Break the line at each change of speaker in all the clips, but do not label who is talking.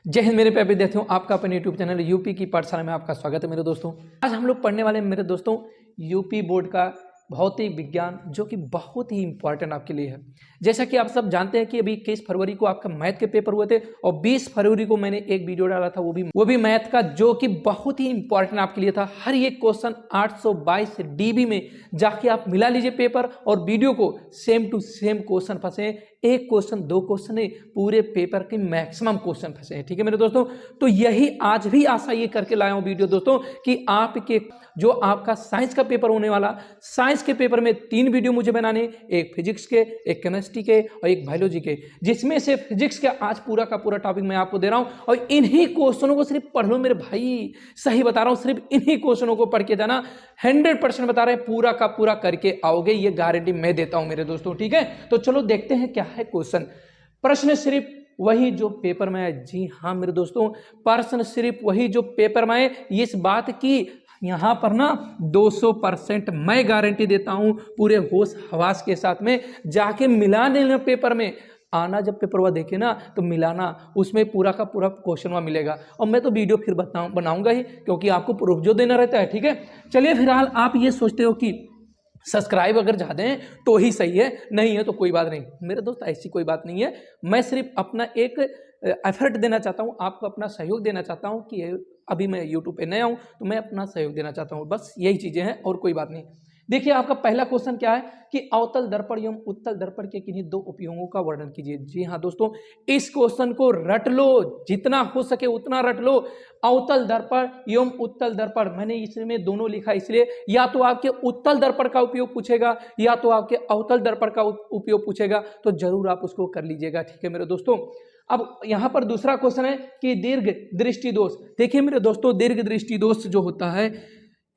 जय हिंद मेरे प्यारे विद्यार्थियों, आपका अपने यूट्यूब चैनल यूपी की पाठशाला में आपका स्वागत है मेरे दोस्तों। आज हम लोग पढ़ने वाले हैं मेरे दोस्तों यूपी बोर्ड का भौतिक विज्ञान, जो कि बहुत ही इंपॉर्टेंट आपके लिए है। जैसा कि आप सब जानते हैं कि अभी 21 फरवरी को आपका मैथ के पेपर हुए थे और 20 फरवरी को मैंने एक वीडियो डाला था, वो भी मैथ का, जो कि बहुत ही इंपॉर्टेंट आपके लिए था। हर एक क्वेश्चन 822 डीबी में जाके आप मिला लीजिए पेपर और वीडियो को, सेम टू सेम क्वेश्चन फंसे, एक क्वेश्चन दो क्वेश्चन नहीं, पूरे पेपर के मैक्सिमम क्वेश्चन फंसे हैं। ठीक है मेरे दोस्तों, तो यही आज भी आशा ये करके लाया हूं वीडियो दोस्तों कि आपके जो आपका साइंस का पेपर होने वाला, साइंस के पेपर में 3 वीडियो मुझे बनाने, एक फिजिक्स के, एक केमिस्ट्री के और एक बायोलॉजी के, जिसमें से फिजिक्स के आज पूरा का पूरा टॉपिक मैं आपको दे रहा हूं और इन्हीं क्वेश्चनों को सिर्फ पढ़ लो मेरे भाई, सही बता रहा हूं, सिर्फ इन्हीं क्वेश्चनों को पढ़ के जाना। 100% बता रहे हैं, पूरा का पूरा करके आओगे, ये गारंटी मैं देता हूं मेरे दोस्तों। ठीक है, तो चलो देखते हैं क्या है क्वेश्चन। प्रश्न सिर्फ वही जो पेपर में है। जी हाँ मेरे दोस्तों, प्रश्न सिर्फ वही जो पेपर में है। इस बात की यहां पर ना 200% मैं गारंटी देता हूं, पूरे होश हवास के साथ में जाके मिला देना पेपर में आना। जब पेपर हुआ देखे ना तो मिलाना, उसमें पूरा का पूरा क्वेश्चन वहां मिलेगा और मैं तो वीडियो फिर बनाऊंगा ही, क्योंकि आपको प्रूफ जो देना रहता है। ठीक है, चलिए फिलहाल आप ये सोचते हो कि सब्सक्राइब अगर चाहते हैं तो ही सही है, नहीं है तो कोई बात नहीं मेरे दोस्त, ऐसी कोई बात नहीं है। मैं सिर्फ अपना एक एफर्ट देना चाहता हूं, आपको अपना सहयोग देना चाहता हूं कि अभी मैं यूट्यूब पे नया हूं तो मैं अपना सहयोग देना चाहता हूं, बस यही चीजें हैं और कोई बात नहीं। देखिए आपका पहला क्वेश्चन क्या है कि अवतल दर्पण एवं उत्तल दर्पण के किन्हीं 2 उपयोगों का वर्णन कीजिए। जी हाँ दोस्तों, इस क्वेश्चन को रट लो, जितना हो सके उतना रट लो। अवतल दर्पण एवं उत्तल दर्पण, मैंने इसमें दोनों लिखा इसलिए, या तो आपके उत्तल दर्पण का उपयोग पूछेगा या तो आपके अवतल दर्पण का उपयोग पूछेगा, तो जरूर आप उसको कर लीजिएगा। ठीक है मेरे दोस्तों, अब यहां पर दूसरा क्वेश्चन है कि दीर्घ दृष्टि दोष। देखिए मेरे दोस्तों, दीर्घ दृष्टि दोष जो होता है,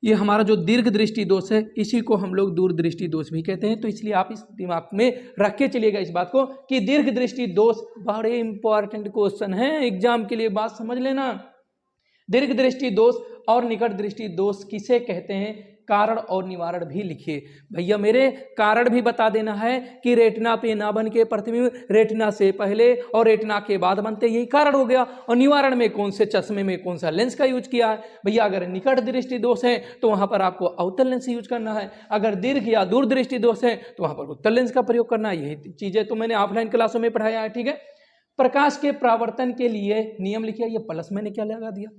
ये हमारा जो दीर्घ दृष्टि दोष है, इसी को हम लोग दूरदृष्टि दोष भी कहते हैं। तो इसलिए आप इस दिमाग में रख के चलिएगा इस बात को कि दीर्घ दृष्टि दोष बड़े इंपॉर्टेंट क्वेश्चन है एग्जाम के लिए, बात समझ लेना। दीर्घ दृष्टि दोष और निकट दृष्टि दोष किसे कहते हैं, कारण और निवारण भी लिखिए भैया मेरे। कारण भी बता देना है कि रेटिना पे ना बन के प्रतिबिंब रेटिना से पहले और रेटिना के बाद बनते, यही कारण हो गया। और निवारण में कौन से चश्मे में कौन सा लेंस का यूज किया है भैया। अगर निकट दृष्टि दोष है तो वहां पर आपको अवतल लेंस यूज करना है, अगर दीर्घ या दूर दृष्टि दोष है तो वहां पर उत्तल लेंस का प्रयोग करना है। यही चीजें तो मैंने ऑफलाइन क्लासों में पढ़ाया है। ठीक है, प्रकाश के परावर्तन के लिए नियम लिखिए। ये प्लस मैंने क्या लगा दिया,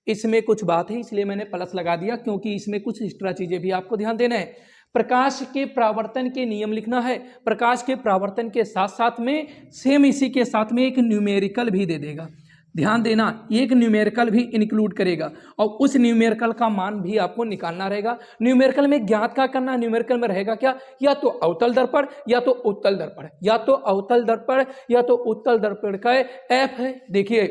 इसमें कुछ बात है इसलिए मैंने प्लस लगा दिया, क्योंकि इसमें कुछ एक्स्ट्रा चीजें भी आपको ध्यान देना है। प्रकाश के परावर्तन के नियम लिखना है। प्रकाश के परावर्तन के साथ साथ में सेम इसी के साथ में एक न्यूमेरिकल भी दे देगा, ध्यान देना, एक न्यूमेरिकल भी इंक्लूड करेगा और उस न्यूमेरिकल का मान भी आपको निकालना रहेगा। न्यूमेरिकल में ज्ञात क्या करना, न्यूमेरिकल में रहेगा क्या, या तो अवतल दर्पण या तो उत्तल दर्पण, या तो अवतल दर्पण या तो उत्तल दर्पण का एफ है। देखिए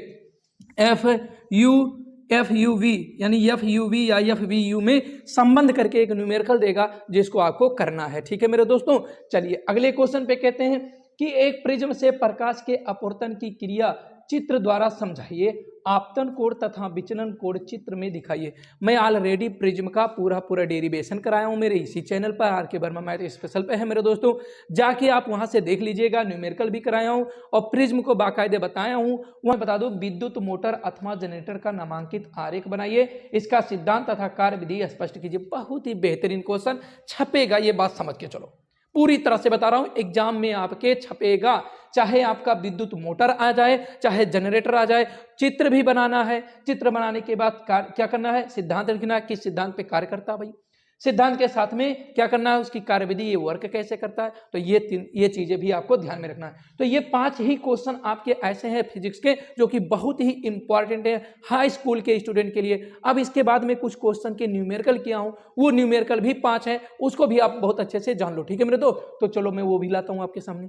एफ यू वी यानी एफ यू वी या एफ वी यू में संबंध करके एक न्यूमेरिकल देगा जिसको आपको करना है। ठीक है मेरे दोस्तों, चलिए अगले क्वेश्चन पे कहते हैं कि एक प्रिज्म से प्रकाश के अपवर्तन की क्रिया चित्र द्वारा समझाइए। आपतन कोण तथा विचलन कोण चित्र में दिखाइए। मैं ऑलरेडी प्रिज्म का पूरा डेरिवेशन कराया हूं मेरे इसी चैनल पर, आर के वर्मा मैथ स्पेशल पे है मेरे दोस्तों, जाके आप वहां से देख लीजिएगा। न्यूमेरिकल भी कराया हूं और प्रिज्म को बाकायदे बताया हूं। वहां बता दो, विद्युत मोटर अथवा जनरेटर का नामांकित आरेख बनाइए, इसका सिद्धांत तथा कार्य विधि स्पष्ट कीजिए। बहुत ही बेहतरीन क्वेश्चन छपेगा, ये बात समझ के चलो, पूरी तरह से बता रहा हूं, एग्जाम में आपके छपेगा। चाहे आपका विद्युत मोटर आ जाए, चाहे जनरेटर आ जाए, चित्र भी बनाना है। चित्र बनाने के बाद क्या करना है, सिद्धांत लिखना है, किस सिद्धांत पे कार्य करता है भाई। सिद्धांत के साथ में क्या करना है, उसकी कार्यविधि, ये वर्क कैसे करता है। तो ये चीजें भी आपको ध्यान में रखना है। तो ये 5 ही क्वेश्चन आपके ऐसे हैं फिजिक्स के जो कि बहुत ही इंपॉर्टेंट है हाई स्कूल के स्टूडेंट के लिए। अब इसके बाद में कुछ क्वेश्चन के न्यूमेरिकल किया हूं, वो न्यूमेरिकल भी 5 है, उसको भी आप बहुत अच्छे से जान लो। ठीक है मेरे दोस्त, तो चलो मैं वो भी लाता हूं आपके सामने।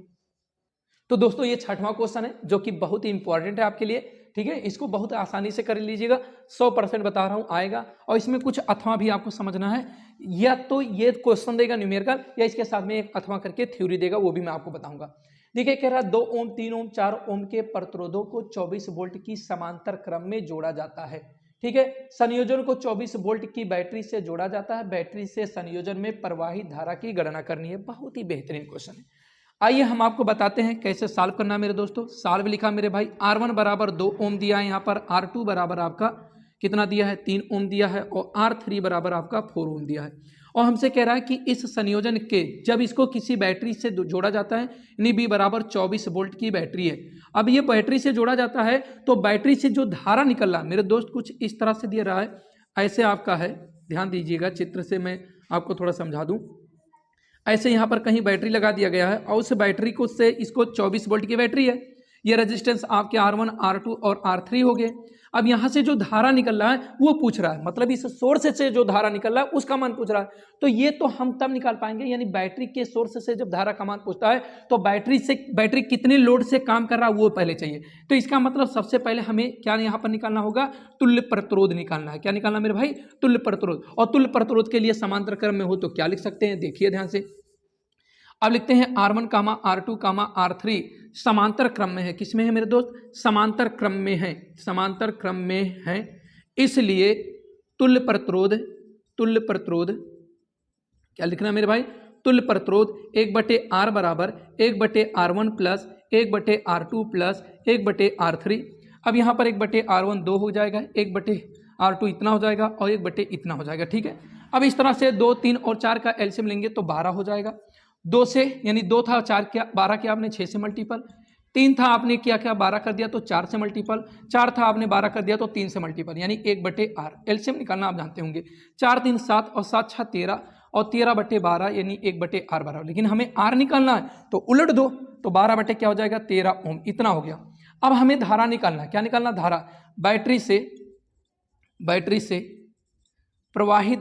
तो दोस्तों ये 6वां क्वेश्चन है जो कि बहुत ही इंपॉर्टेंट है आपके लिए। ठीक है, इसको बहुत आसानी से कर लीजिएगा, 100% बता रहा हूं आएगा। और इसमें कुछ अथवा भी आपको समझना है, या तो ये क्वेश्चन देगा न्यूमेरिकल या इसके साथ में एक अथवा करके थ्योरी देगा, वो भी मैं आपको बताऊंगा। देखिए कह रहा 2 ओम 3 ओम 4 ओम के प्रतिरोधों को 24 वोल्ट की समांतर क्रम में जोड़ा जाता है। ठीक है, संयोजन को 24 वोल्ट की बैटरी से जोड़ा जाता है। बैटरी से संयोजन में प्रवाहित धारा की गणना करनी है। बहुत ही बेहतरीन क्वेश्चन है। आइए हम आपको बताते हैं कैसे सॉल्व करना है मेरे दोस्तों। सॉल्व लिखा मेरे भाई, R1 बराबर 2 ओम दिया है यहाँ पर, R2 बराबर आपका कितना दिया है 3 ओम दिया है, और R3 बराबर आपका 4 ओम दिया है। और हमसे कह रहा है कि इस संयोजन के जब इसको किसी बैटरी से जोड़ा जाता है, यानी B बराबर 24 वोल्ट की बैटरी है। अब ये बैटरी से जोड़ा जाता है तो बैटरी से जो धारा निकल रहा है मेरे दोस्त कुछ इस तरह से दिया रहा है, ऐसे आपका है, ध्यान दीजिएगा, चित्र से मैं आपको थोड़ा समझा दूं। ऐसे यहाँ पर कहीं बैटरी लगा दिया गया है और उस बैटरी को से इसको 24 वोल्ट की बैटरी है, ये रेजिस्टेंस आपके R1, R2 और R3 हो गए। अब यहाँ से जो धारा निकल रहा है वो पूछ रहा है, मतलब इस सोर्स से जो धारा निकल रहा है उसका मान पूछ रहा है। तो ये तो हम तब निकाल पाएंगे, यानी बैटरी के सोर्स से जब धारा का मान पूछता है तो बैटरी कितने लोड से काम कर रहा है वो पहले चाहिए। तो इसका मतलब सबसे पहले हमें क्या यहाँ पर निकालना होगा, तुल्य प्रतिरोध निकालना है। क्या निकालना मेरे भाई, तुल्य प्रतिरोध। और तुल्य प्रतिरोध के लिए समांतर क्रम में हो तो क्या लिख सकते हैं, देखिए ध्यान से। अब लिखते हैं R1, R2, R3 समांतर क्रम में है। किसमें है मेरे दोस्त, समांतर क्रम में है, समांतर क्रम में है। इसलिए तुल्य प्रतिरोध क्या लिखना है मेरे भाई, तुल्य प्रतिरोध 1/R बराबर 1/R1 plus 1/R2 plus 1/R3। अब यहाँ पर 1/R1 2 हो जाएगा, 1/R2 इतना हो जाएगा और 1 इतना हो जाएगा, ठीक है। अब इस तरह से 2, 3 और 4 का एलसीएम लेंगे तो 12 हो जाएगा। 2 से यानी 2 था, 4 क्या 12 किया आपने 6 से मल्टीपल, 3 था आपने क्या 12 कर दिया तो 4 से मल्टीपल, 4 था आपने 12 कर दिया तो 3 से मल्टीपल, यानी 1/R। एलसीएम निकालना आप जानते होंगे, 4 3 7 और 7 6 13 और 13/12 यानी 1/R बराबर। लेकिन हमें R निकालना है तो उलट दो, तो 12 क्या हो जाएगा 13 ओम, इतना हो गया। अब हमें धारा निकालना है, क्या निकालना, धारा। बैटरी से प्रवाहित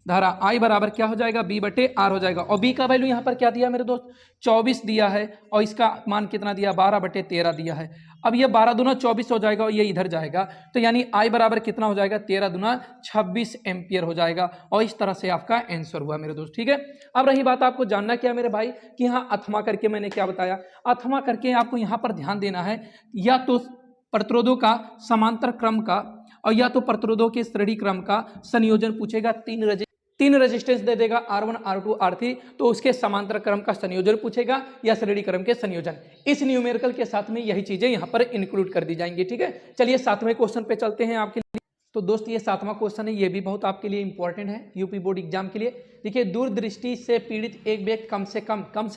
धारा I बराबर क्या हो जाएगा, B/R हो जाएगा। और B का वैल्यू यहाँ पर क्या दिया मेरे दोस्त, 24 दिया है, और इसका मान कितना दिया, 12/13 दिया है। अब ये 12 दूना 24 हो जाएगा और ये इधर जाएगा, तो यानी I बराबर कितना हो जाएगा, 13 दूना 26 एम्पियर हो जाएगा। और इस तरह से आपका आंसर हुआ मेरे दोस्त, ठीक है। अब रही बात आपको जानना क्या मेरे भाई, कि यहाँ अथवा करके मैंने क्या बताया, अथवा करके आपको यहाँ पर ध्यान देना है, या तो प्रतिरोधों का समांतर क्रम का और या तो प्रतिरोधों के श्रेणी क्रम का संयोजन पूछेगा। तीन रेजिस्टेंस दे देगा, R1, R2, R3, तो उसके समांतर क्रम का संयोजन पूछेगा या श्रेणी क्रम के संयोजन। इस न्यूमेरिकल के साथ में यही चीजें यहाँ पर इंक्लूड कर दी जाएंगी, ठीक है। चलिए 7वें क्वेश्चन पे चलते हैं आपके लिए। तो दोस्त ये 7वां क्वेश्चन है, ये भी बहुत आपके लिए इंपॉर्टेंट है यूपी बोर्ड एग्जाम के लिए। देखिए, दूरदृष्टि से पीड़ित एक व्यक्ति कम से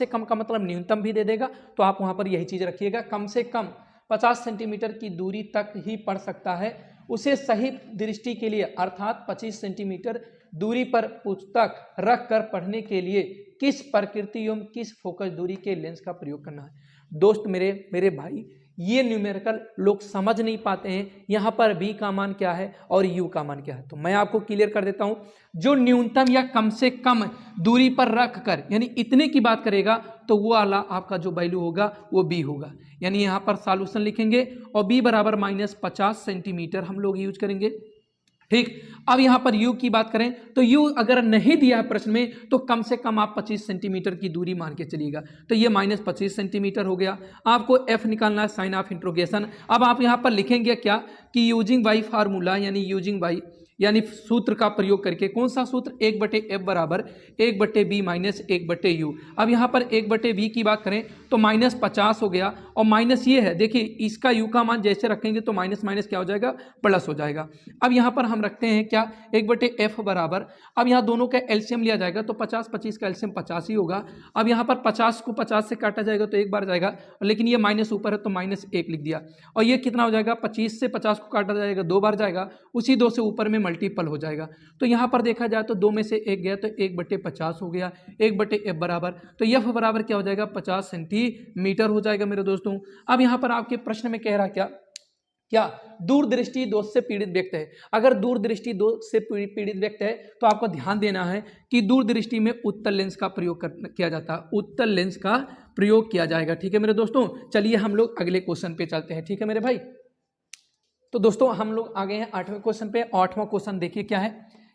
कम का मतलब न्यूनतम भी दे देगा, तो आप वहां पर यही चीज रखिएगा, कम से कम 50 सेंटीमीटर की दूरी तक ही पढ़ सकता है। उसे सही दृष्टि के लिए अर्थात 25 सेंटीमीटर दूरी पर पुस्तक रख कर पढ़ने के लिए किस प्रकृति एवं किस फोकस दूरी के लेंस का प्रयोग करना है। दोस्त मेरे भाई, ये न्यूमेरिकल लोग समझ नहीं पाते हैं, यहाँ पर V का मान क्या है और U का मान क्या है। तो मैं आपको क्लियर कर देता हूँ, जो न्यूनतम या कम से कम दूरी पर रख कर यानी इतने की बात करेगा तो वो वाला आपका जो वैल्यू होगा वो B होगा। यानी यहाँ पर सॉल्यूशन लिखेंगे और B बराबर -50 सेंटीमीटर हम लोग यूज करेंगे, ठीक। अब यहाँ पर U की बात करें तो U अगर नहीं दिया है प्रश्न में तो कम से कम आप 25 सेंटीमीटर की दूरी मान के चलिएगा, तो ये -25 सेंटीमीटर हो गया। आपको F निकालना है, साइन ऑफ इंट्रोगेशन। अब आप यहाँ पर लिखेंगे क्या कि यूजिंग बाई फार्मूला यानी सूत्र का प्रयोग करके, कौन सा सूत्र, 1/F बराबर 1/B माइनस 1/U। अब यहाँ पर 1/B की बात करें तो -50 हो गया, और माइनस ये है, देखिए इसका U का मान जैसे रखेंगे तो माइनस माइनस क्या हो जाएगा, प्लस हो जाएगा। अब यहाँ पर हम रखते हैं क्या, 1/F बराबर, अब यहाँ दोनों का एलसीएम लिया जाएगा तो 50-25 का एलसीएम 50 ही होगा। अब यहाँ पर 50 को 50 से काटा जाएगा तो एक बार जाएगा, लेकिन ये माइनस ऊपर है तो -1 लिख दिया। और ये कितना हो जाएगा, 25 से 50 को काटा जाएगा 2 बार जाएगा, उसी 2 से ऊपर में मल्टीपल हो जाएगा। तो यहाँ पर देखा जाए तो 2 में से 1 गया तो 1/50 हो गया, 1/F बराबर, तो F बराबर क्या हो जाएगा, 50 सेंटीमीटर हो जाएगा मेरे दोस्तों। अब यहाँ पर आपके प्रश्न में कह रहा क्या दूरदृष्टि दोष से पीड़ित व्यक्ति है। अगर दूरदृष्टि दोष से पीड़ित व्यक्ति है तो आपको ध्यान देना है कि दूरदृष्टि में उत्तल लेंस का प्रयोग किया जाता है, उत्तल लेंस का प्रयोग किया जाएगा, ठीक है मेरे दोस्तों। चलिए हम लोग अगले क्वेश्चन पे चलते हैं, ठीक है मेरे भाई। तो दोस्तों हम लोग आ गए हैं 8वें क्वेश्चन पे। 8वां क्वेश्चन देखिए क्या है,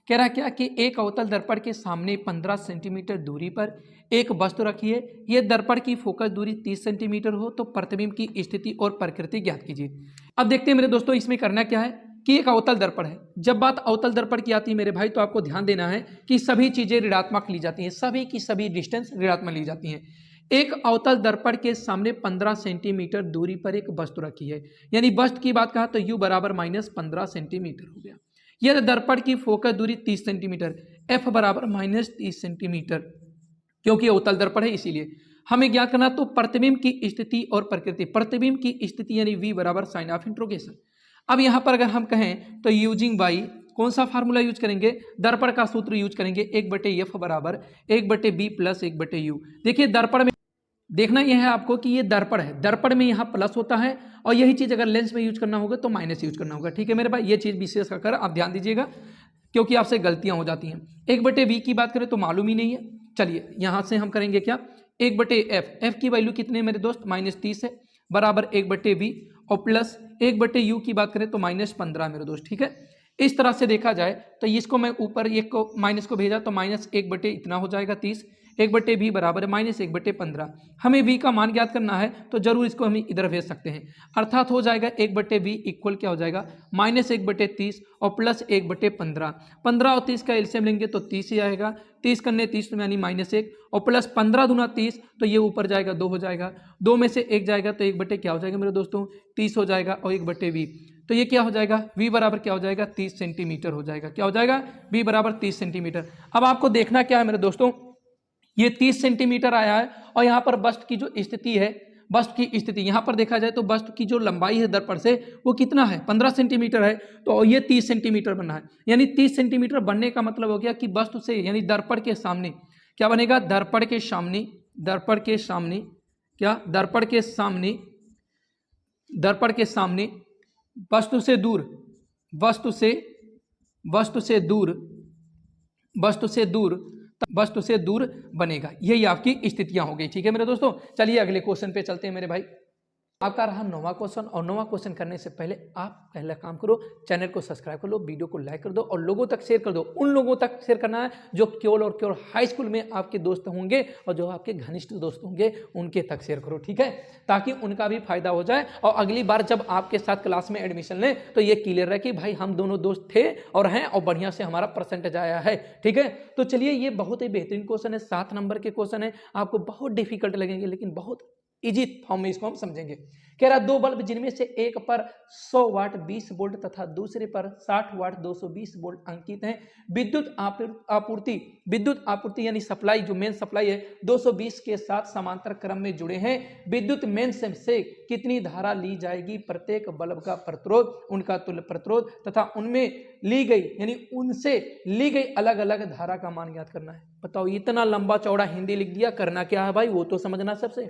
कह रहा क्या कि एक अवतल दर्पण के सामने 15 सेंटीमीटर दूरी पर एक वस्तु रखी है, यह दर्पण की फोकस दूरी 30 सेंटीमीटर हो तो प्रतिबिंब की स्थिति और प्रकृति ज्ञात कीजिए। अब देखते हैं मेरे दोस्तों इसमें करना क्या है कि एक अवतल दर्पण है। जब बात अवतल दर्पण की आती है मेरे भाई, तो आपको ध्यान देना है कि सभी चीजें ऋणात्मक ली जाती हैं, सभी की सभी डिस्टेंस ऋणात्मक ली जाती हैं। एक अवतल दर्पण के सामने 15 सेंटीमीटर दूरी पर एक वस्तु रखी है, यानी वस्तु की बात कहा तो u बराबर -15 सेंटीमीटर हो गया। यदि दर्पण की फोकस दूरी 30 सेंटीमीटर, f बराबर -30 सेंटीमीटर, क्योंकि अवतल दर्पण है इसीलिए हमें ज्ञात करना। तो प्रतिबिंब की स्थिति और प्रकृति, प्रतिबिंब की स्थिति यानी v बराबर साइन ऑफ इंट्रोगेशन। अब यहाँ पर अगर हम कहें तो यूजिंग बाई कौन सा फार्मूला यूज करेंगे, दर्पण का सूत्र यूज करेंगे, 1/f बराबर 1/b प्लस 1/u। देखिए दर्पण में देखना यह है आपको कि ये दर्पण है, दर्पण में यहाँ प्लस होता है और यही चीज अगर लेंस में यूज करना होगा तो माइनस यूज करना होगा। ठीक है मेरे भाई, ये चीज विशेष कर आप ध्यान दीजिएगा क्योंकि आपसे गलतियां हो जाती हैं। 1/v की बात करें तो मालूम ही नहीं है, चलिए यहां से हम करेंगे क्या, 1/f, f की वैल्यू कितने मेरे दोस्त -30 है, बराबर 1/v और प्लस 1/u की बात करें तो -15 मेरे दोस्त। ठीक है, इस तरह से देखा जाए तो इसको मैं ऊपर एक को माइनस को भेजा तो -1 इतना हो जाएगा 30, 1/v बराबर -1/15। हमें v का मान ज्ञात करना है तो जरूर इसको हम इधर भेज सकते हैं, अर्थात हो जाएगा 1/v इक्वल क्या हो जाएगा -1/30 और प्लस 1/15। 15 और 30 का एलसीएम लेंगे तो 30 ही आएगा, 30 करने 30 यानी -1 और प्लस 15 दूना 30 तो ये ऊपर जाएगा 2 हो जाएगा, 2 में से 1 जाएगा तो 1 क्या हो जाएगा मेरे दोस्तों 30 हो जाएगा और 1/v तो ये क्या हो जाएगा v बराबर क्या हो जाएगा 30 सेंटीमीटर हो जाएगा। क्या हो जाएगा v बराबर 30 सेंटीमीटर। अब आपको देखना क्या है मेरे दोस्तों, ये 30 सेंटीमीटर आया है और यहाँ पर बस्ट की जो स्थिति है, बस्ट की स्थिति यहाँ पर देखा जाए तो बस्ट की जो लंबाई है दर्पण से वो कितना है 15 सेंटीमीटर है, तो ये 30 सेंटीमीटर बनना है। यानी 30 सेंटीमीटर बनने का मतलब हो गया कि बस्ट से यानी दर्पण के सामने क्या बनेगा, दर्पण के सामने, दर्पण के सामने क्या, दर्पण के सामने, दर्पण के सामने वस्तु से दूर, वस्तु से, वस्तु से दूर, वस्तु से दूर, वस्तु से दूर बनेगा। यही आपकी स्थितियां हो गई। ठीक है मेरे दोस्तों, चलिए अगले क्वेश्चन पे चलते हैं मेरे भाई। आपका रहा 9वां क्वेश्चन और 9वां क्वेश्चन करने से पहले आप पहला काम करो, चैनल को सब्सक्राइब कर लो, वीडियो को लाइक कर दो और लोगों तक शेयर कर दो। उन लोगों तक शेयर करना है जो केवल और केवल हाई स्कूल में आपके दोस्त होंगे और जो आपके घनिष्ठ दोस्त होंगे उनके तक शेयर करो। ठीक है, ताकि उनका भी फायदा हो जाए और अगली बार जब आपके साथ क्लास में एडमिशन लें तो ये क्लियर रहे कि भाई हम दोनों दोस्त थे और हैं और बढ़िया से हमारा परसेंटेज आया है। ठीक है, तो चलिए ये बहुत ही बेहतरीन क्वेश्चन है, 7 नंबर के क्वेश्चन है, आपको बहुत डिफिकल्ट लगेंगे लेकिन बहुत इजी फॉर्म में इसको हम समझेंगे। कह रहा 2 बल्ब जिनमें से एक पर 100 वाट 20 वोल्ट तथा दूसरे पर 60 वाट 220 वोल्ट अंकित हैं, विद्युत आपूर्ति यानी सप्लाई जो मेन सप्लाई है 220 के साथ समांतर क्रम में जुड़े हैं, विद्युत मेन से कितनी धारा ली जाएगी, प्रत्येक बल्ब का प्रतिरोध, उनका तुल्य प्रतिरोध तथा उनमें ली गई यानी उनसे ली गई अलग अलग धारा का मान ज्ञात करना है। बताओ इतना लंबा चौड़ा हिंदी लिख दिया, करना क्या है भाई वो तो समझना सबसे।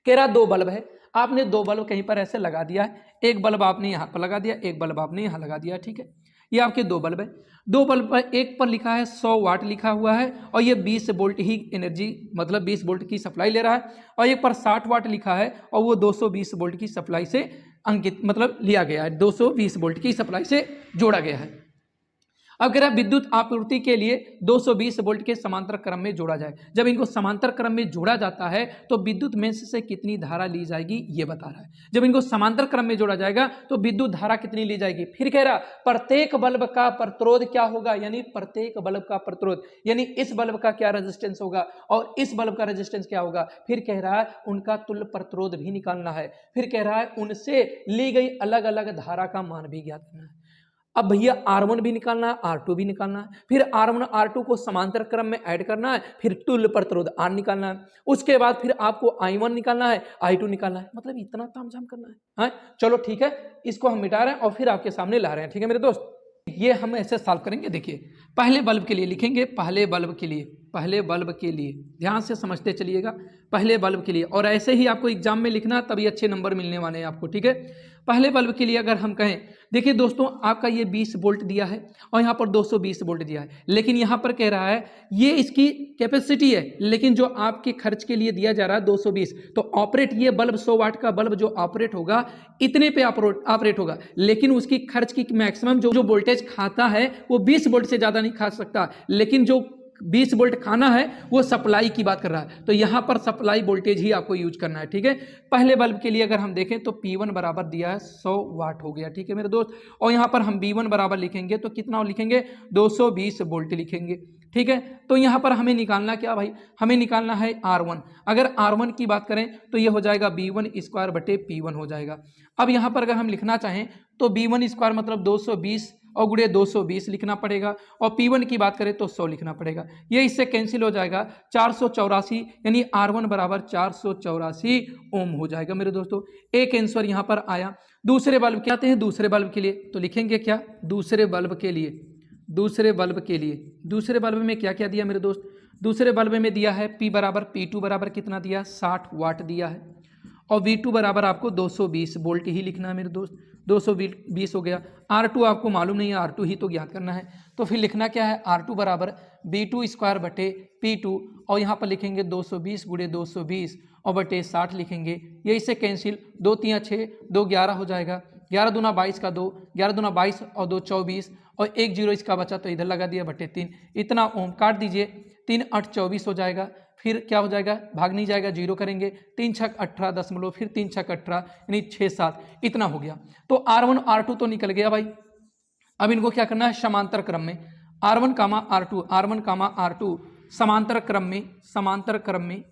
कह रहा 2 बल्ब है, आपने 2 बल्ब कहीं पर ऐसे लगा दिया है, एक बल्ब आपने यहाँ पर लगा दिया, एक बल्ब आपने यहाँ लगा दिया। ठीक है, ये आपके 2 बल्ब है, 2 बल्ब पर एक पर लिखा है 100 वाट लिखा हुआ है और ये 20 वोल्ट ही एनर्जी मतलब 20 वोल्ट की सप्लाई ले रहा है, और एक पर 60 वाट लिखा है और वो 220 वोल्ट की सप्लाई से अंकित मतलब लिया गया है, 220 वोल्ट की सप्लाई से जोड़ा गया है। अब कह रहा विद्युत आपूर्ति के लिए 220 वोल्ट के समांतर क्रम में जोड़ा जाए, जब इनको समांतर क्रम में जोड़ा जाता है तो विद्युत मेंस से कितनी धारा ली जाएगी ये बता रहा है। जब इनको समांतर क्रम में जोड़ा जाएगा तो विद्युत धारा कितनी ली जाएगी। फिर कह रहा प्रत्येक बल्ब का प्रतिरोध क्या होगा, यानी प्रत्येक बल्ब का प्रतिरोध यानी इस बल्ब का क्या रेजिस्टेंस होगा और इस बल्ब का रेजिस्टेंस क्या होगा। फिर कह रहा है उनका तुल्य प्रतिरोध भी निकालना है, फिर कह रहा है उनसे ली गई अलग अलग धारा का मान भी ज्ञात करना है। अब भैया R1 भी निकालना है, R2 भी निकालना है, फिर R1 R2 को समांतर क्रम में ऐड करना है, फिर तुल्य प्रतिरोध R निकालना है, उसके बाद फिर आपको I1 निकालना है, I2 निकालना है, मतलब इतना तामझाम करना है। हाँ चलो ठीक है, इसको हम मिटा रहे हैं और फिर आपके सामने ला रहे हैं। ठीक है मेरे दोस्त, ये हम ऐसे सॉल्व करेंगे। देखिए पहले बल्ब के लिए लिखेंगे, पहले बल्ब के लिए, पहले बल्ब के लिए ध्यान से समझते चलिएगा, पहले बल्ब के लिए, और ऐसे ही आपको एग्जाम में लिखना तभी अच्छे नंबर मिलने वाले हैं आपको। ठीक है, पहले बल्ब के लिए अगर हम कहें, देखिए दोस्तों आपका ये 20 वोल्ट दिया है और यहाँ पर 220 वोल्ट दिया है, लेकिन यहाँ पर कह रहा है ये इसकी कैपेसिटी है, लेकिन जो आपके खर्च के लिए दिया जा रहा है 220, तो ऑपरेट ये बल्ब 100 वाट का बल्ब जो ऑपरेट होगा इतने पे ऑपरेट होगा, लेकिन उसकी खर्च की मैक्सिमम जो वोल्टेज खाता है वो 20 वोल्ट से ज़्यादा नहीं खा सकता, लेकिन जो 20 वोल्ट खाना है वो सप्लाई की बात कर रहा है, तो यहाँ पर सप्लाई वोल्टेज ही आपको यूज करना है। ठीक है, पहले बल्ब के लिए अगर हम देखें तो P1 बराबर दिया है 100 वाट हो गया। ठीक है मेरे दोस्त, और यहाँ पर हम V1 बराबर लिखेंगे तो कितना लिखेंगे 220 वोल्ट लिखेंगे। ठीक है, तो यहाँ पर हमें निकालना क्या भाई, हमें निकालना है R1। अगर R1 की बात करें तो ये हो जाएगा V1 स्क्वायर बटे P1 हो जाएगा। अब यहाँ पर अगर हम लिखना चाहें तो V1 स्क्वायर मतलब 220 और गुणे 220 लिखना पड़ेगा, और P1 की बात करें तो 100 लिखना पड़ेगा। ये इससे कैंसिल हो जाएगा, 484 यानी R1 बराबर 484 ओम हो जाएगा मेरे दोस्तों। एक आंसर यहाँ पर आया। दूसरे बल्ब के आते हैं, दूसरे बल्ब के लिए तो लिखेंगे क्या, दूसरे बल्ब के लिए, दूसरे बल्ब के लिए, दूसरे बल्ब में क्या क्या दिया मेरे दोस्त, दूसरे बल्ब में दिया है P बराबर P2 बराबर कितना दिया 60 वाट दिया है, और V2 बराबर आपको 220 वोल्ट ही लिखना है मेरे दोस्त, 220 हो गया। R2 आपको मालूम नहीं है, R2 ही तो ज्ञात करना है, तो फिर लिखना क्या है R2 बराबर V2 स्क्वायर बटे P2, और यहाँ पर लिखेंगे 220 गुणे 220 और बटे 60 लिखेंगे। ये इससे कैंसिल, 2 3 6 2 11 हो जाएगा, 11 दूना 22 का 2, 11 दूना 22 और 2 24, और 1 जीरो इसका बचा तो इधर लगा दिया बटे 3, इतना ओम काट दीजिए, 3 8 24 हो जाएगा। फिर क्या हो जाएगा, भाग नहीं जाएगा, जीरो करेंगे, 3 6 18 दशमलव, फिर 3 6 18 यानी 6 7, इतना हो गया। तो R1 R2 तो निकल गया भाई। अब इनको क्या करना है, समांतर क्रम में R1 कामा R2, R1 कामा R2 समांतर क्रम में, समांतर क्रम में,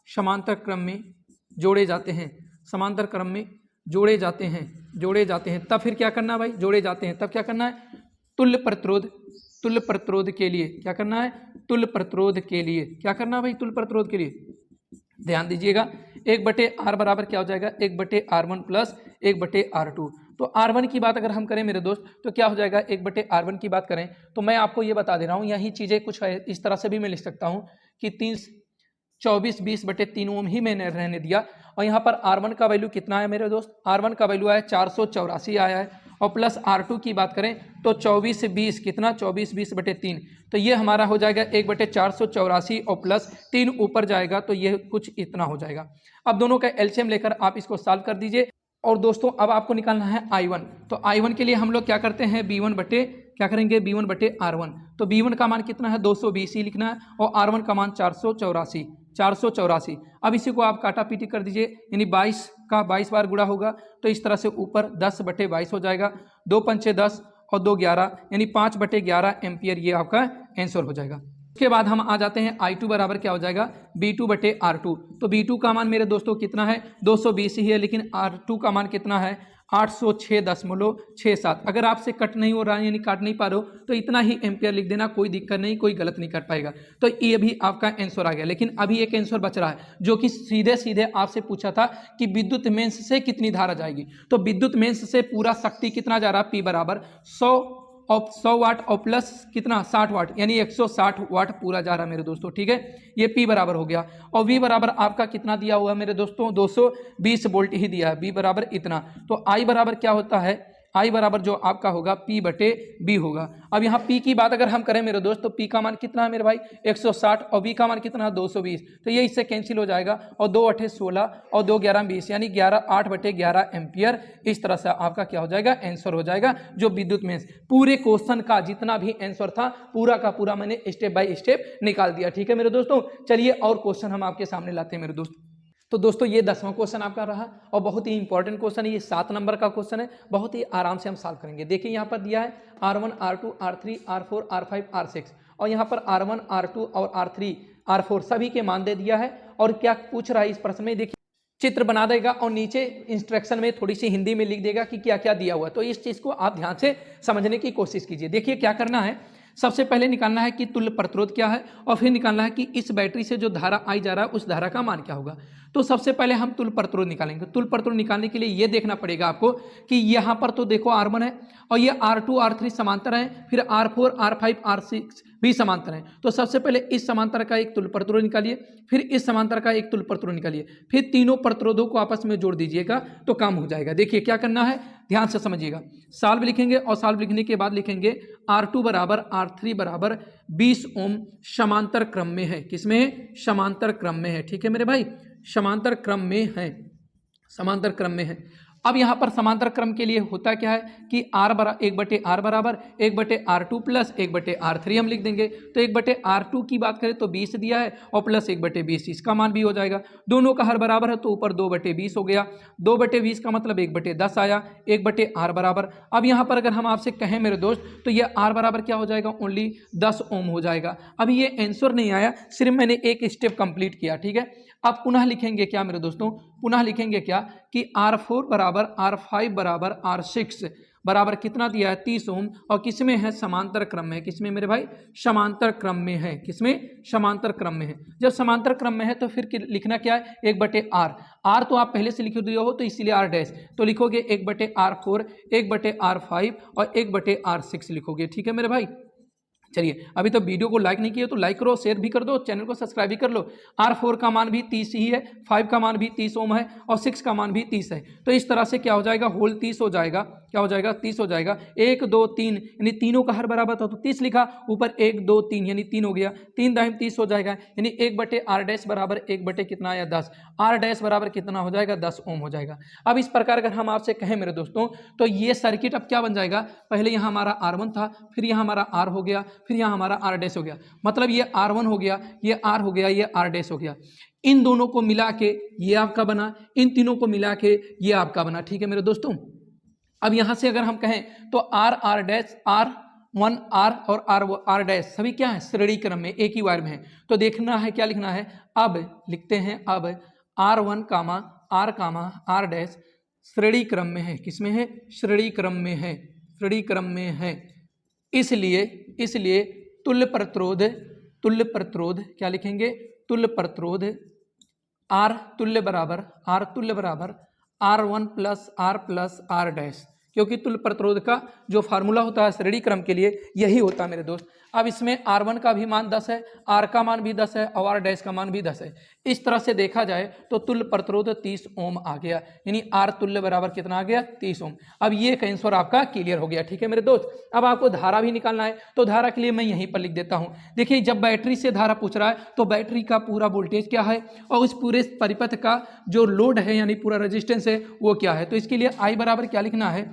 समांतर क्रम में जोड़े जाते हैं, समांतर क्रम में जोड़े जाते हैं, जोड़े जाते हैं। तब फिर क्या करना है भाई, जोड़े जाते हैं तब क्या करना है, तुल्य प्रतिरोध, तुल्य प्रतिरोध के लिए क्या करना है, तुल्य प्रतिरोध के लिए क्या करना है भाई, तुल्य प्रतिरोध के लिए ध्यान दीजिएगा, 1/R बराबर क्या हो जाएगा, 1/R1 प्लस 1/R2। तो R1 की बात अगर हम करें मेरे दोस्त तो क्या हो जाएगा, 1/R1 की बात करें तो मैं आपको ये बता दे रहा हूँ, यही चीज़ें कुछ है इस तरह से भी मैं लिख सकता हूँ कि 24/20/3 ओम ही मैंने रहने दिया, और यहाँ पर R1 का वैल्यू कितना है मेरे दोस्त, R1 का वैल्यू आया 484 आया है, और प्लस R2 की बात करें तो 24/20 कितना 24/20/3, तो ये हमारा हो जाएगा 1/484 और प्लस 3 ऊपर जाएगा तो ये कुछ इतना हो जाएगा। अब दोनों का एलसीएम लेकर आप इसको सॉल्व कर दीजिए। और दोस्तों अब आपको निकालना है I1, तो I1 के लिए हम लोग क्या करते हैं, B1 बटे क्या करेंगे, B1 बटे R1, तो B1 का मान कितना है 220 ही लिखना है, और R1 का मान 484। अब इसी को आप काटा पीटी कर दीजिए, यानी 22 का 22 बार गुणा होगा तो इस तरह से ऊपर 10/22 हो जाएगा, 2 पंचे 10 और 2 11 यानी 5/11 एम्पियर, ये आपका आंसर हो जाएगा। उसके बाद हम आ जाते हैं I2 बराबर क्या हो जाएगा, B2/R2, तो B2 का मान मेरे दोस्तों कितना है 220 ही है, लेकिन R2 का मान कितना है 806.67। अगर आपसे कट नहीं हो रहा है यानी काट नहीं पा रहे हो तो इतना ही एम्पियर लिख देना, कोई दिक्कत नहीं, कोई गलत नहीं कर पाएगा। तो ये भी आपका आंसर आ गया, लेकिन अभी एक आंसर बच रहा है जो कि सीधे सीधे आपसे पूछा था कि विद्युत मेंस से कितनी धारा जाएगी, तो विद्युत मेंस से पूरा शक्ति कितना जा रहा है, P बराबर 100 वाट और प्लस कितना 60 वाट यानी 160 वाट पूरा जा रहा है मेरे दोस्तों। ठीक है, ये P बराबर हो गया, और V बराबर आपका कितना दिया हुआ है मेरे दोस्तों, 220 वोल्ट ही दिया है, V बराबर इतना। तो I बराबर क्या होता है, I बराबर जो आपका होगा P/B होगा। अब यहाँ P की बात अगर हम करें मेरे दोस्त तो P का मान कितना है मेरे भाई 160, और V का मान कितना है 220, तो ये इससे कैंसिल हो जाएगा, और 2 8 16 और 2 11 20 यानी 8/11 एम्पियर। इस तरह से आपका क्या हो जाएगा, आंसर हो जाएगा। जो विद्युत में पूरे क्वेश्चन का जितना भी आंसर था पूरा का पूरा मैंने स्टेप बाय स्टेप निकाल दिया। ठीक है मेरे दोस्तों, चलिए और क्वेश्चन हम आपके सामने लाते हैं मेरे दोस्त। तो दोस्तों ये 10वां क्वेश्चन आपका रहा, और बहुत ही इंपॉर्टेंट क्वेश्चन है, ये 7 नंबर का क्वेश्चन है, बहुत ही आराम से हम सॉल्व करेंगे। देखिए यहाँ पर दिया है R1 R2 R3 R4 R5 R6, और यहाँ पर R1 R2 और R3 R4 सभी के मान दे दिया है। और क्या पूछ रहा है इस प्रश्न में, देखिए चित्र बना देगा और नीचे इंस्ट्रक्शन में थोड़ी सी हिंदी में लिख देगा कि क्या क्या दिया हुआ है, तो इस चीज़ को आप ध्यान से समझने की कोशिश कीजिए। देखिए क्या करना है, सबसे पहले निकालना है कि तुल्य प्रतिरोध क्या है, और फिर निकालना है कि इस बैटरी से जो धारा आई जा रहा है उस धारा का मान क्या होगा। तो सबसे पहले हम तुल्य प्रतिरोध निकालेंगे। तुल्य प्रतिरोध निकालने के लिए ये देखना पड़ेगा आपको कि यहाँ पर तो देखो R1 है, और ये R2 R3 समांतर हैं, फिर R4 R5 R6 भी समांतर हैं। तो सबसे पहले इस समांतर का एक तुल्य प्रतिरोध निकालिए, फिर इस समांतर का एक तुल्य प्रतिरोध निकालिए, फिर तीनों प्रतिरोधों को आपस में जोड़ दीजिएगा तो काम हो जाएगा। देखिए क्या करना है, ध्यान से समझिएगा। सॉल्व लिखेंगे, और सॉल्व लिखने के बाद लिखेंगे R2 बराबर R3 बराबर 20 ओम समांतर क्रम में है। किसमें है, समांतर क्रम में है। ठीक है मेरे भाई, समांतर क्रम में है, समांतर क्रम में है। अब यहाँ पर समांतर क्रम के लिए होता क्या है कि एक बटे आर बराबर 1/r2 प्लस 1/r3 हम लिख देंगे। तो 1/r2 की बात करें तो 20 दिया है और प्लस 1/20 इसका मान भी हो जाएगा। दोनों का हर बराबर है तो ऊपर 2/20 हो गया। 2/20 का मतलब 1/10 आया 1/r बराबर। अब यहाँ पर अगर हम आपसे कहें मेरे दोस्त तो ये r बराबर क्या हो जाएगा, ओनली 10 ओम हो जाएगा। अभी ये आंसर नहीं आया, सिर्फ मैंने एक स्टेप कंप्लीट किया, ठीक है। अब पुनः लिखेंगे क्या मेरे दोस्तों, पुनः लिखेंगे क्या कि R4 बराबर R5 बराबर R6 बराबर कितना दिया है 30 ओम, और किसमें है, समांतर क्रम में है। किसमें मेरे भाई, समांतर क्रम में है। किसमें, समांतर क्रम में है। जब समांतर क्रम में है तो फिर लिखना क्या है, 1/r। r तो आप पहले से लिख दिए हो तो इसीलिए r डैश, तो लिखोगे 1/r4 1/r5 और 1/r6 लिखोगे, ठीक है मेरे भाई। चलिए, अभी तो वीडियो को लाइक नहीं किया तो लाइक करो, शेयर भी कर दो, चैनल को सब्सक्राइब भी कर लो। R4 का मान भी 30 ही है, 5 का मान भी 30 ओम है और 6 का मान भी 30 है। तो इस तरह से क्या हो जाएगा, होल 30 हो जाएगा। क्या हो जाएगा, 30 हो जाएगा। 1 2 3 यानी तीनों का हर बराबर था तो 30 लिखा, ऊपर 1 2 3 यानी 3 हो गया। 3 दाहिम 30 हो जाएगा, यानी 1/r डैश बराबर 1 कितना आया 10। r डैश बराबर कितना हो जाएगा, 10 ओम हो जाएगा। अब इस प्रकार अगर हम आपसे कहें मेरे दोस्तों तो ये सर्किट अब क्या बन जाएगा, पहले यहाँ हमारा R1 था, फिर यहाँ हमारा R हो गया, फिर यहाँ हमारा R डैश हो गया। मतलब ये R1 हो गया, ये R हो गया, ये R डैश हो गया। इन दोनों को मिला के ये आपका बना, इन तीनों को मिला के ये आपका बना, ठीक है मेरे दोस्तों। अब यहाँ से अगर हम कहें तो R डैश R1 R और R डैश सभी क्या है, श्रेणी क्रम में एक ही वायर में है। तो देखना है क्या लिखना है, अब लिखते हैं, अब R1 कामा R डैश श्रेणी क्रम में है। किसमें है, श्रेणी क्रम में है, श्रेणी क्रम में है। इसलिए तुल्य प्रतिरोध क्या लिखेंगे, तुल्य प्रतिरोध R तुल्य बराबर R1 प्लस R डैश, क्योंकि तुल्य प्रतिरोध का जो फार्मूला होता है श्रेणी क्रम के लिए यही होता है मेरे दोस्त। अब इसमें R1 का भी मान 10 है, R का मान भी 10 है और R डैश का मान भी 10 है। इस तरह से देखा जाए तो तुल्य प्रतिरोध 30 ओम आ गया, यानी R तुल्य बराबर कितना आ गया, 30 ओम। अब ये आंसर आपका क्लियर हो गया, ठीक है मेरे दोस्त। अब आपको धारा भी निकालना है, तो धारा के लिए मैं यहीं पर लिख देता हूँ। देखिए, जब बैटरी से धारा पूछ रहा है तो बैटरी का पूरा वोल्टेज क्या है और उस पूरे परिपथ का जो लोड है यानी पूरा रेजिस्टेंस है वो क्या है। तो इसके लिए I बराबर क्या लिखना है,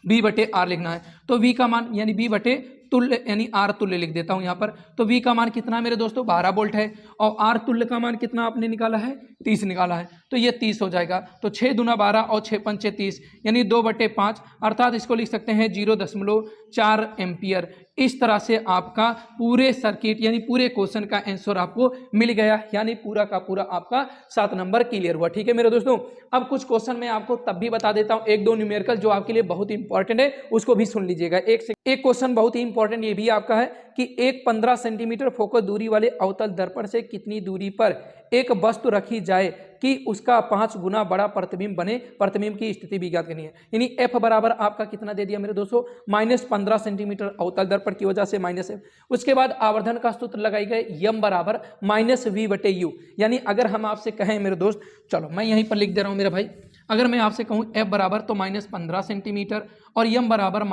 V/R लिखना है। तो V का मान यानी V बटे तुल्य यानी R तुल्य लिख देता हूं यहाँ पर। तो V का मान कितना है मेरे दोस्तों, 12 वोल्ट है और R तुल्य का मान कितना आपने निकाला है, 30 निकाला है। तो ये 30 हो जाएगा। तो 6 दूना 12 और 6 पंचे 30 यानी 2/5, अर्थात इसको लिख सकते हैं 0.4 एम्पियर। इस तरह से आपका पूरे सर्किट यानी पूरे क्वेश्चन का आंसर आपको मिल गया, यानी पूरा का पूरा आपका 7 नंबर क्लियर हुआ, ठीक है मेरे दोस्तों। अब कुछ क्वेश्चन मैं आपको तब भी बता देता हूं, 1-2 न्यूमेरिकल जो आपके लिए बहुत इंपॉर्टेंट है उसको भी सुन लीजिएगा। एक क्वेश्चन बहुत ही इंपॉर्टेंट ये भी आपका है कि एक 15 सेंटीमीटर फोकस दूरी वाले अवतल दर्पण से कितनी दूरी पर एक वस्तु रखी जाए कि उसका 5 गुना बड़ा प्रतिबिंब बने। प्रतिबिंब की स्थिति भी ज्ञात करनी है। यानी F बराबर आपका कितना दे दिया मेरे दोस्तों, -15 सेंटीमीटर अवतल दर्पण की वजह से -F। उसके बाद आवर्धन का सूत्र लगाई गए, M बराबर -V/U। यानी अगर हम आपसे कहें मेरे दोस्त, चलो मैं यहीं पर लिख दे रहा हूं मेरे भाई, अगर मैं आपसे कहूं F बराबर तो -15 सेंटीमीटर और M बराबर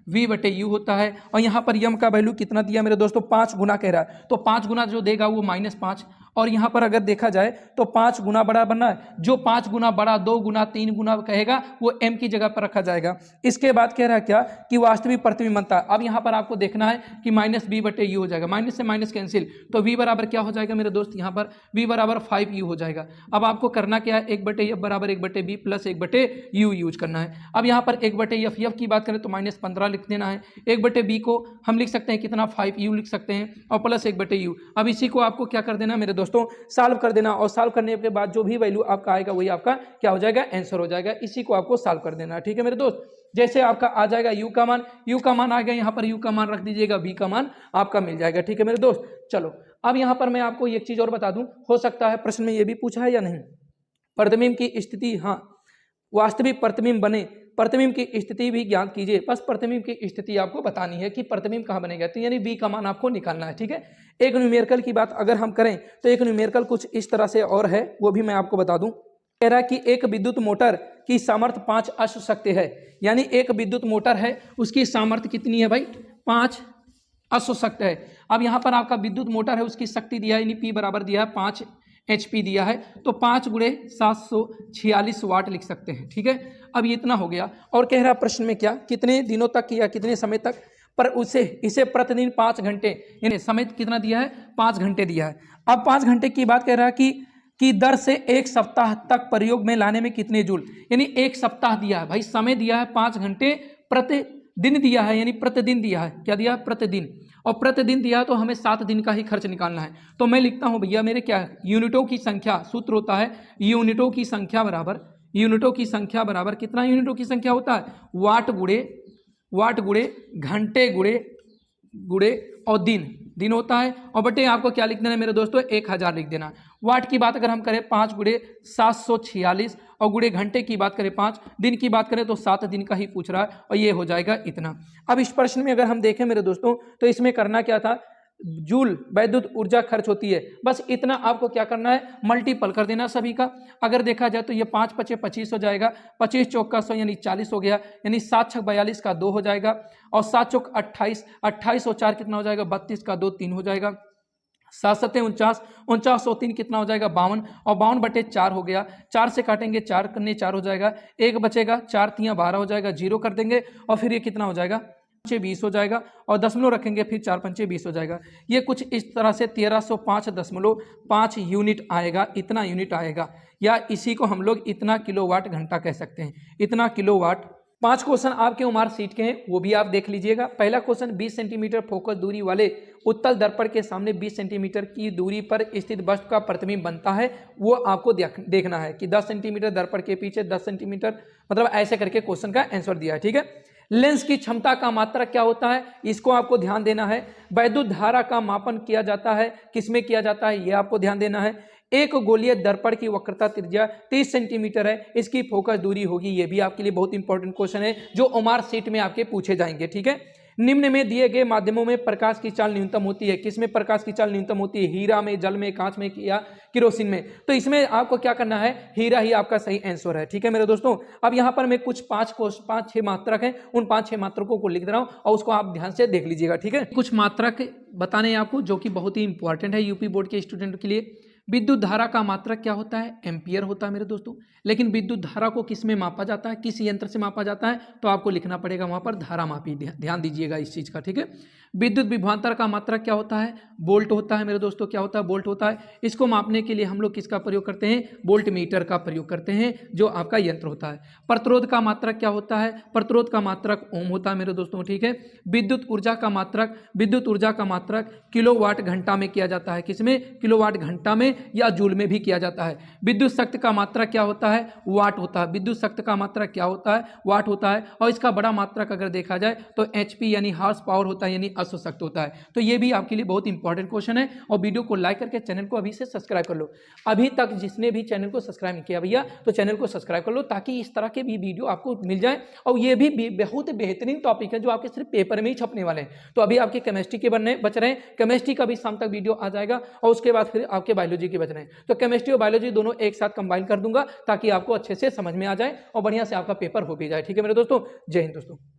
-V/U होता है। और यहाँ पर M का वैल्यू कितना दिया मेरे दोस्तों, 5 गुना कह रहा है। तो 5 गुना जो देगा वो -5, और यहाँ पर अगर देखा जाए तो 5 गुना बड़ा बनना है, जो 5 गुना बड़ा 2 गुना 3 गुना कहेगा वो M की जगह पर रखा जाएगा। इसके बाद कह रहा है क्या कि वास्तविक प्रतिबिंब बनता है। अब यहाँ पर आपको देखना है कि -V/U हो जाएगा, माइनस से माइनस कैंसिल, तो V बराबर क्या हो जाएगा मेरे दोस्त, यहाँ पर V बराबर 5U हो जाएगा। अब आपको करना क्या है, 1/F बराबर 1/B प्लस 1/U यूज करना है। अब यहाँ पर 1/F की बात करें तो -15 लिख देना है। 1/B को हम लिख सकते हैं कितना, 5U लिख सकते हैं और प्लस 1/U। अब इसी को आपको क्या कर देना मेरे दोस्तों, सॉल्व कर देना, और सॉल्व करने के बाद जो भी वैल्यू आपका आएगा वही आपका क्या हो जाएगा, आंसर हो जाएगा। इसी को आपको सॉल्व कर देना, ठीक है मेरे दोस्त। जैसे आपका आ जाएगा U का मान आ गया, यहाँ पर U का मान रख दीजिएगा, V का मान आपका मिल जाएगा, ठीक है मेरे दोस्त। चलो, अब यहाँ पर मैं आपको एक चीज और बता दूं, हो सकता है प्रश्न में ये भी पूछा है या नहीं, प्रतिबिंब की स्थिति, हाँ वास्तविक प्रतिबिंब बने, प्रतिबिंब की स्थिति भी ज्ञात कीजिए। बस प्रतिबिंब की स्थिति आपको बतानी है कि प्रतिबिंब कहाँ बनेगा, तो यानी V का मान आपको निकालना है, ठीक है। एक न्यूमेरिकल की बात अगर हम करें तो एक न्यूमेरिकल कुछ इस तरह से और है, वो भी मैं आपको बता दूं। कह रहा है कि एक विद्युत मोटर की सामर्थ्य 5 अश्व शक्ति है, यानी एक विद्युत मोटर है उसकी सामर्थ्य कितनी है भाई, 5 अश्व शक्ति है। अब यहाँ पर आपका विद्युत मोटर है उसकी शक्ति दिया है, यानी P बराबर दिया है 5 HP दिया है, तो 5 गुणे 746 वाट लिख सकते हैं। ठीक है, अब ये इतना हो गया। और कह रहा प्रश्न में क्या, कितने दिनों तक या कितने समय तक, पर उसे इसे प्रतिदिन 5 घंटे, यानी समय कितना दिया है, 5 घंटे दिया है। अब 5 घंटे की बात कह रहा है कि दर से 1 सप्ताह तक प्रयोग में लाने में कितने जूल, यानी 1 सप्ताह दिया है भाई, समय दिया है 5 घंटे, प्रतिदिन दिया है, यानी प्रतिदिन दिया है, क्या दिया है, प्रतिदिन, और प्रतिदिन दिया तो हमें 7 दिन का ही खर्च निकालना है। तो मैं लिखता हूं भैया मेरे क्या है, यूनिटों की संख्या, सूत्र होता है यूनिटों की संख्या बराबर, यूनिटों की संख्या बराबर कितना, यूनिटों की संख्या होता है वाट गुणे घंटे गुणे और दिन होता है, और बटे आपको क्या लिख देना है मेरे दोस्तों, 1000 लिख देना। वाट की बात अगर हम करें 5 गुणे 746, और गुणे घंटे की बात करें 5, दिन की बात करें तो 7 दिन का ही पूछ रहा है, और ये हो जाएगा इतना। अब इस प्रश्न में अगर हम देखें मेरे दोस्तों, तो इसमें करना क्या था, जूल वैद्युत ऊर्जा खर्च होती है, बस इतना आपको क्या करना है, मल्टीपल कर देना सभी का। अगर देखा जाए तो ये 5 × 5 = 25 हो जाएगा, 25 चौक का 100 यानी 40 हो गया, यानी 7 × 6 = 42 का 2 हो जाएगा, और 7 चौक 28, 28 और 4 कितना हो जाएगा, 32 का 2 3 हो जाएगा, 7 × 7 = 49, 49 और 3 कितना हो जाएगा, 52, और 52/4 हो गया, 4 से काटेंगे 4 × 4 हो जाएगा, 1 बचेगा, 4 × 3 = 12 हो जाएगा, 0 कर देंगे, और फिर ये कितना हो जाएगा, 20 हो जाएगा, और दशमलव रखेंगे, फिर 4 × 5 = 20 हो जाएगा। ये कुछ इस तरह से 1305.5 यूनिट आएगा, इतना यूनिट आएगा, या इसी को हम लोग इतना किलोवाट घंटा कह सकते हैं, इतना किलोवाट। 5 क्वेश्चन आपके उमार सीट के हैं, वो भी आप देख लीजिएगा। पहला क्वेश्चन, 20 सेंटीमीटर फोकस दूरी वाले उत्तल दर्पण के सामने 20 सेंटीमीटर की दूरी पर स्थित वस्तु का प्रतिबिंब बनता है, वो आपको देखना है कि 10 सेंटीमीटर दर्पण के पीछे 10 सेंटीमीटर, मतलब ऐसे करके क्वेश्चन का आंसर दिया है। ठीक है, लेंस की क्षमता का मात्रक क्या होता है, इसको आपको ध्यान देना है। वैद्युत धारा का मापन किया जाता है, किसमें किया जाता है, ये आपको ध्यान देना है। एक गोलीय दर्पण की वक्रता त्रिज्या 30 सेंटीमीटर है, इसकी फोकस दूरी होगी, ये भी आपके लिए बहुत इंपॉर्टेंट क्वेश्चन है जो ओमार सीट में आपके पूछे जाएंगे। ठीक है, निम्न में दिए गए माध्यमों में प्रकाश की चाल न्यूनतम होती है, किसमें प्रकाश की चाल न्यूनतम होती है, हीरा में, जल में, कांच में या किरोसिन में, तो इसमें आपको क्या करना है, हीरा ही आपका सही आंसर है। ठीक है मेरे दोस्तों, अब यहाँ पर मैं कुछ 5-6 मात्रक हैं, उन 5-6 मात्रकों को लिख दे रहा हूँ, और उसको आप ध्यान से देख लीजिएगा। ठीक है, कुछ मात्रक बताने आपको जो कि बहुत ही इंपॉर्टेंट है यूपी बोर्ड के स्टूडेंट के लिए। विद्युत धारा का मात्रक क्या होता है, एम्पियर होता है मेरे दोस्तों। लेकिन विद्युत धारा को किस में मापा जाता है, किस यंत्र से मापा जाता है, तो आपको लिखना पड़ेगा वहां पर धारा मापी, ध्यान दीजिएगा इस चीज का। ठीक है, विद्युत विभवांतर का मात्रक क्या होता है, वोल्ट होता है मेरे दोस्तों, क्या होता है, वोल्ट होता है। इसको मापने के लिए हम लोग किसका प्रयोग करते हैं, वोल्ट मीटर का प्रयोग करते हैं, जो आपका यंत्र होता है। प्रतिरोध का मात्रक क्या होता है, प्रतिरोध का मात्रक ओम होता है मेरे दोस्तों। ठीक है, विद्युत ऊर्जा का मात्रक किलोवाट घंटा में किया जाता है, किसमें, किलोवाट घंटा में या जूल में भी किया जाता है। विद्युत शक्ति का मात्रक क्या होता है, वाट होता है। विद्युत शक्ति का मात्रक क्या होता है, वाट होता है, और इसका बड़ा मात्रक अगर देखा जाए तो HP यानी हॉर्स पावर होता है, यानी अश्वशक्ति होता है। तो ये भी आपके लिए बहुत इंपॉर्टेंट क्वेश्चन है, और वीडियो को लाइक करके चैनल को अभी से सब्सक्राइब कर लो। अभी तक जिसने भी चैनल को सब्सक्राइब नहीं किया भैया, तो चैनल को सब्सक्राइब कर लो, ताकि इस तरह के भी वीडियो आपको मिल जाए। और ये भी बहुत बेहतरीन टॉपिक है जो आपके सिर्फ पेपर में ही छपने वाले हैं। तो अभी आपके केमिस्ट्री के बच रहे हैं, केमिस्ट्री का भी शाम तक वीडियो आ जाएगा, और उसके बाद फिर आपके बायोलॉजी के बच रहे हैं। तो केमिस्ट्री और बायोलॉजी दोनों एक साथ कंबाइन कर दूंगा, ताकि आपको अच्छे से समझ में आ जाए और बढ़िया से आपका पेपर हो भी जाए। ठीक है मेरे दोस्तों, जय हिंद दोस्तों।